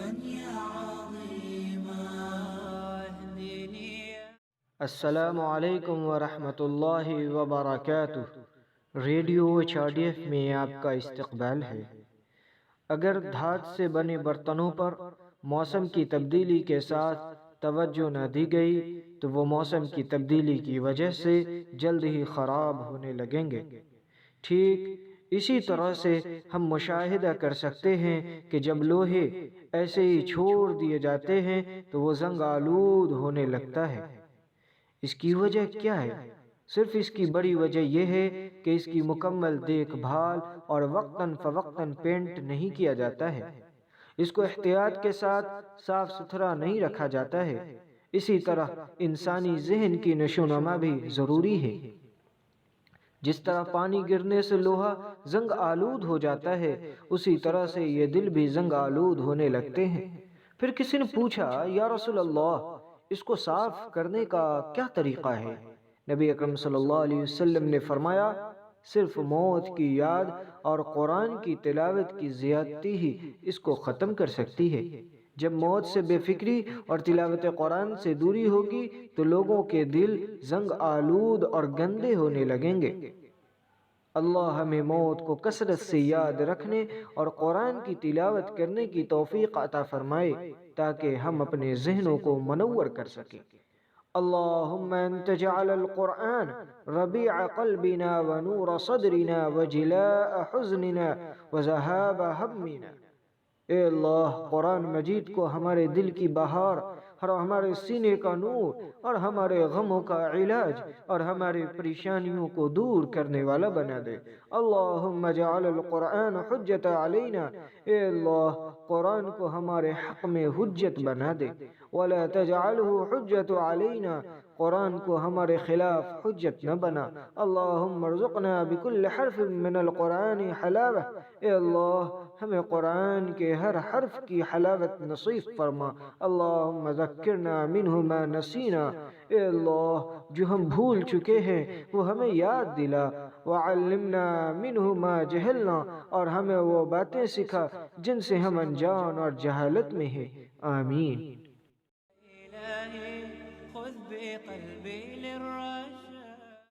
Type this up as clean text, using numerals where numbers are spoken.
يا عظيما اهدني. السلام علیکم ورحمۃ اللہ وبرکاتہ۔ ریڈیو HRDF میں آپ کا استقبال ہے۔ اگر دھات سے بنے برتنوں پر موسم کی تبدیلی کے ساتھ توجہ نہ دی گئی تو وہ موسم کی تبدیلی کی وجہ سے جلد ہی خراب ہونے لگیں گے۔ ٹھیک اسی طرح سے ہم مشاہدہ کر سکتے ہیں کہ جب لوہے ایسے ہی چھوڑ دیے جاتے ہیں تو وہ زنگ آلود ہونے لگتا ہے۔ اس کی وجہ کیا ہے؟ صرف اس کی بڑی وجہ یہ ہے کہ اس کی مکمل دیکھ بھال اور وقتاً فوقتاً پینٹ نہیں کیا جاتا ہے۔ اس کو احتیاط کے ساتھ صاف ستھرا نہیں رکھا جاتا ہے۔ اسی طرح انسانی ذہن کی نشوونما بھی ضروری ہے۔ جس طرح پانی گرنے سے لوہا زنگ آلود ہو جاتا ہے، اسی طرح سے یہ دل بھی زنگ آلود ہونے لگتے ہیں۔ پھر کسی نے پوچھا، یا رسول اللہ، اس کو صاف کرنے کا کیا طریقہ ہے؟ نبی اکرم صلی اللہ علیہ وسلم نے فرمایا، صرف موت کی یاد اور قرآن کی تلاوت کی زیادتی ہی اس کو ختم کر سکتی ہے۔ جب موت سے بے فکری اور تلاوت قرآن سے دوری ہوگی تو لوگوں کے دل زنگ آلود اور گندے ہونے لگیں گے۔ اللہ ہمیں موت کو کثرت سے یاد رکھنے اور قرآن کی تلاوت کرنے کی توفیق عطا فرمائے تاکہ ہم اپنے ذہنوں کو منور کر سکیں۔ اللہم انت جعل القرآن ربیع قلبنا ونور صدرنا وجلاء حزننا وذہاب ہمنا۔ اے اللہ، قرآن مجید کو ہمارے دل کی بہار اور ہمارے سینے کا نور اور ہمارے غموں کا علاج اور ہمارے پریشانیوں کو دور کرنے والا بنا دے۔ اللہم اجعل القرآن حجت علینا، اے اللہ قرآن کو ہمارے حق میں حجت بنا دے۔ ولا تجعلہ حجت علینا، قرآن کو ہمارے خلاف حجت نہ بنا۔ اللہم ارزقنا بکل حرف من القرآن حلاوہ، اے اللہ ہمیں قرآن کے ہر حرف کی حلاوت نصیب فرما۔ اللہم ذکرنا منہ ما نسینا، اے اللہ جو ہم بھول چکے ہیں وہ ہمیں یاد دلا۔ وعلمنا منہ ما جہلنا، اور ہمیں وہ باتیں سکھا جن سے ہم انجان اور جہالت میں ہیں۔ آمین۔ إلهي خذ بقلبي للرشد